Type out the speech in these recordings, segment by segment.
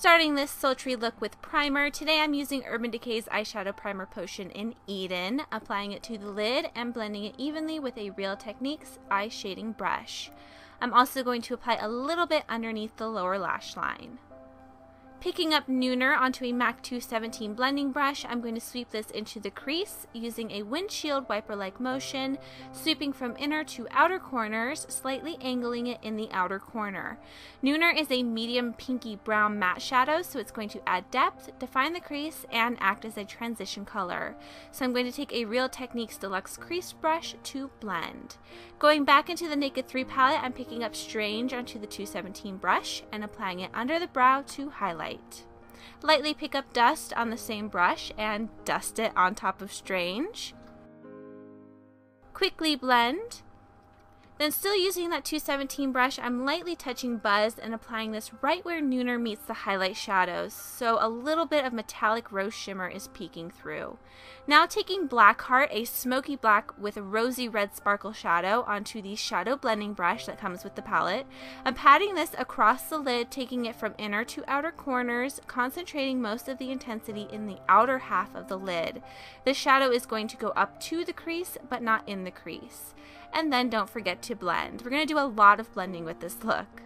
Starting this sultry look with primer, today I'm using Urban Decay's Eyeshadow Primer Potion in Eden, applying it to the lid and blending it evenly with a Real Techniques eye shading brush. I'm also going to apply a little bit underneath the lower lash line. Picking up Nooner onto a MAC 217 blending brush, I'm going to sweep this into the crease using a windshield wiper-like motion, sweeping from inner to outer corners, slightly angling it in the outer corner. Nooner is a medium pinky brown matte shadow, so it's going to add depth, define the crease, and act as a transition color. So I'm going to take a Real Techniques Deluxe Crease Brush to blend. Going back into the Naked 3 palette, I'm picking up Strange onto the 217 brush and applying it under the brow to highlight. Lightly pick up Dust on the same brush and dust it on top of Strange. Quickly blend. Then still using that 217 brush, I'm lightly touching Buzz and applying this right where Nooner meets the highlight shadows, so a little bit of metallic rose shimmer is peeking through. Now taking Blackheart, a smoky black with a rosy red sparkle shadow, onto the shadow blending brush that comes with the palette. I'm patting this across the lid, taking it from inner to outer corners, concentrating most of the intensity in the outer half of the lid. This shadow is going to go up to the crease, but not in the crease. And then don't forget to blend. We're going to do a lot of blending with this look.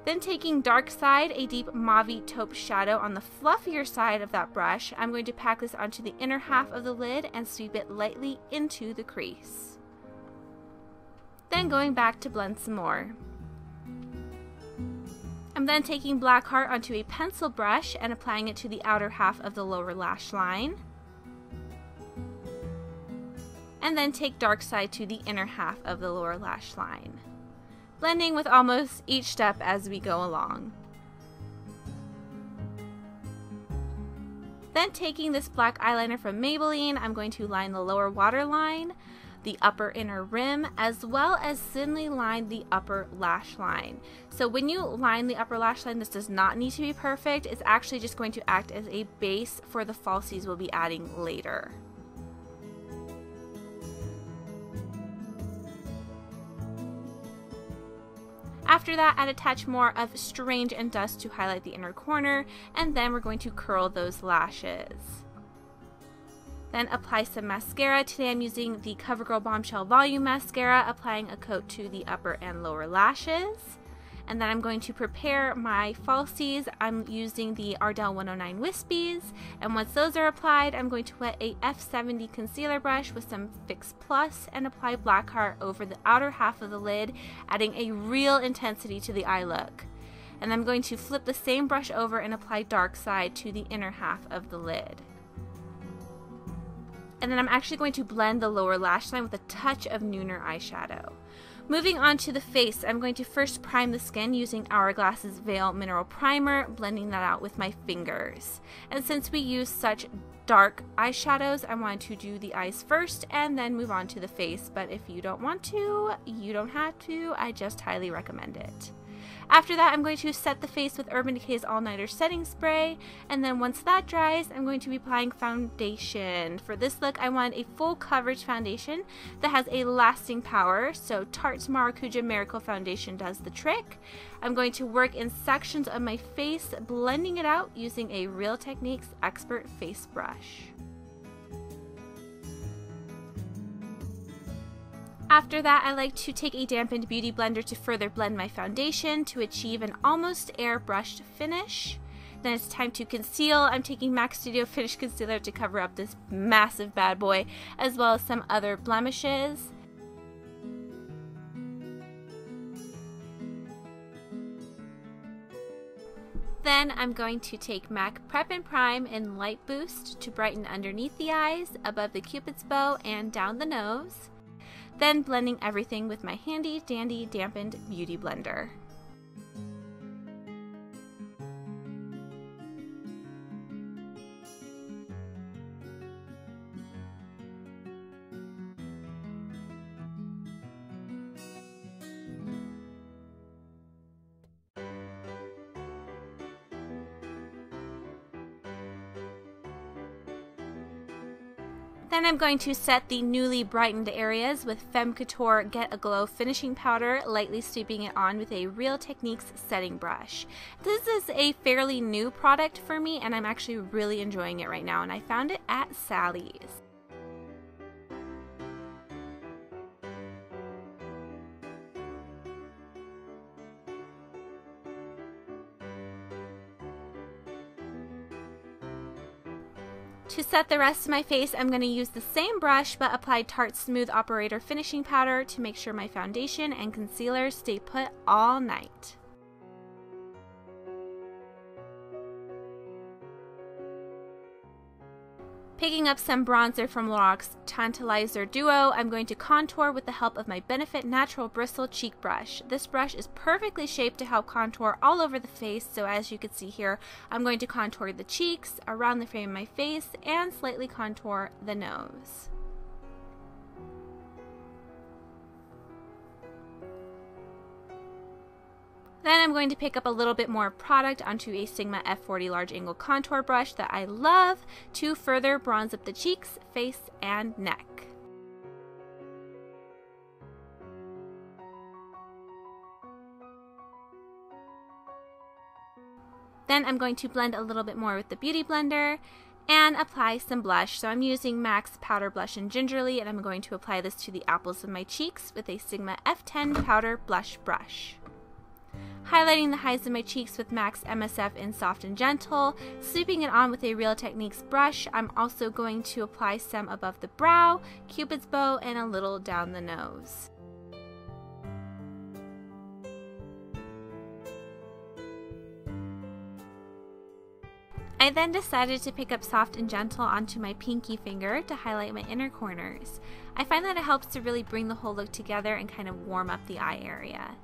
Then taking Dark Side, a deep mauve taupe shadow on the fluffier side of that brush, I'm going to pack this onto the inner half of the lid and sweep it lightly into the crease. Then going back to blend some more. I'm then taking Blackheart onto a pencil brush and applying it to the outer half of the lower lash line. And then take Dark Side to the inner half of the lower lash line, blending with almost each step as we go along. Then taking this black eyeliner from Maybelline, I'm going to line the lower waterline, the upper inner rim, as well as thinly line the upper lash line. So when you line the upper lash line, this does not need to be perfect. It's actually just going to act as a base for the falsies we'll be adding later. After that, I'd attach more of Strange and Dust to highlight the inner corner, and then we're going to curl those lashes. Then apply some mascara. Today I'm using the CoverGirl Bombshell Volume Mascara, applying a coat to the upper and lower lashes. And then I'm going to prepare my falsies. I'm using the Ardell 109 Wispies, and once those are applied, I'm going to wet a F70 concealer brush with some Fix Plus and apply Blackheart over the outer half of the lid, adding a real intensity to the eye look. And I'm going to flip the same brush over and apply Dark Side to the inner half of the lid. And then I'm actually going to blend the lower lash line with a touch of Nooner eyeshadow. Moving on to the face, I'm going to first prime the skin using Hourglass's Veil Mineral Primer, blending that out with my fingers. And since we use such dark eyeshadows, I want to do the eyes first and then move on to the face. But if you don't want to, you don't have to. I just highly recommend it. After that, I'm going to set the face with Urban Decay's All Nighter Setting Spray, and then once that dries, I'm going to be applying foundation. For this look, I want a full coverage foundation that has a lasting power, so Tarte's Maracuja Miracle Foundation does the trick. I'm going to work in sections of my face, blending it out using a Real Techniques Expert Face Brush. After that, I like to take a dampened beauty blender to further blend my foundation to achieve an almost airbrushed finish. Then it's time to conceal. I'm taking MAC Studio Finish Concealer to cover up this massive bad boy, as well as some other blemishes. Then I'm going to take MAC Prep and Prime in Light Boost to brighten underneath the eyes, above the Cupid's bow, and down the nose. Then blending everything with my handy dandy dampened beauty blender. Then I'm going to set the newly brightened areas with Femme Couture Get a Glow finishing powder, lightly sweeping it on with a Real Techniques setting brush. This is a fairly new product for me, and I'm actually really enjoying it right now, and I found it at Sally's. To set the rest of my face, I'm going to use the same brush but apply Tarte Smooth Operator finishing powder to make sure my foundation and concealer stay put all night. Picking up some bronzer from Lorac Tantalizer Duo, I'm going to contour with the help of my Benefit Natural Bristle Cheek Brush. This brush is perfectly shaped to help contour all over the face, so as you can see here, I'm going to contour the cheeks, around the frame of my face, and slightly contour the nose. Then I'm going to pick up a little bit more product onto a Sigma F40 large angle contour brush that I love to further bronze up the cheeks, face, and neck. Then I'm going to blend a little bit more with the Beauty Blender and apply some blush. So I'm using MAC's Powder Blush in Gingerly, and I'm going to apply this to the apples of my cheeks with a Sigma F10 Powder Blush Brush. Highlighting the highs of my cheeks with MAC's MSF in Soft and Gentle, sweeping it on with a Real Techniques brush. I'm also going to apply some above the brow, Cupid's bow, and a little down the nose. I then decided to pick up Soft and Gentle onto my pinky finger to highlight my inner corners. I find that it helps to really bring the whole look together and kind of warm up the eye area.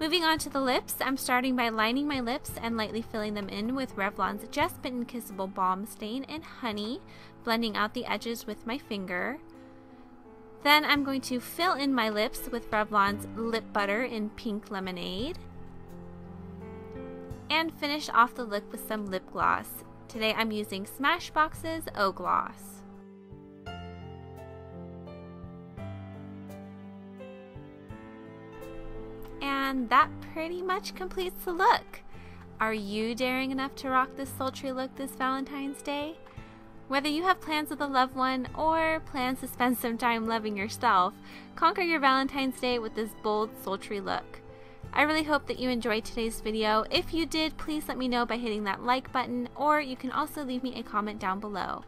Moving on to the lips, I'm starting by lining my lips and lightly filling them in with Revlon's Just Bitten Kissable Balm Stain in Honey, blending out the edges with my finger. Then I'm going to fill in my lips with Revlon's Lip Butter in Pink Lemonade, and finish off the look with some lip gloss. Today I'm using Smashbox's O Gloss. And that pretty much completes the look. Are you daring enough to rock this sultry look this Valentine's Day? Whether you have plans with a loved one or plans to spend some time loving yourself, conquer your Valentine's Day with this bold, sultry look. I really hope that you enjoyed today's video. If you did, please let me know by hitting that like button, or you can also leave me a comment down below.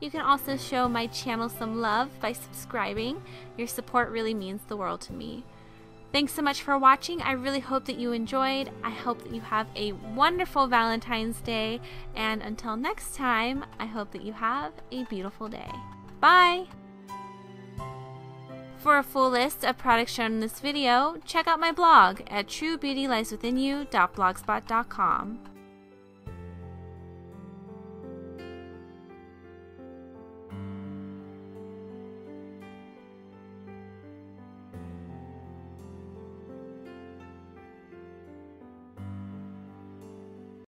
You can also show my channel some love by subscribing. Your support really means the world to me. Thanks so much for watching. I really hope that you enjoyed. I hope that you have a wonderful Valentine's Day. And until next time, I hope that you have a beautiful day. Bye! For a full list of products shown in this video, check out my blog at truebeautylieswithinyou.blogspot.com.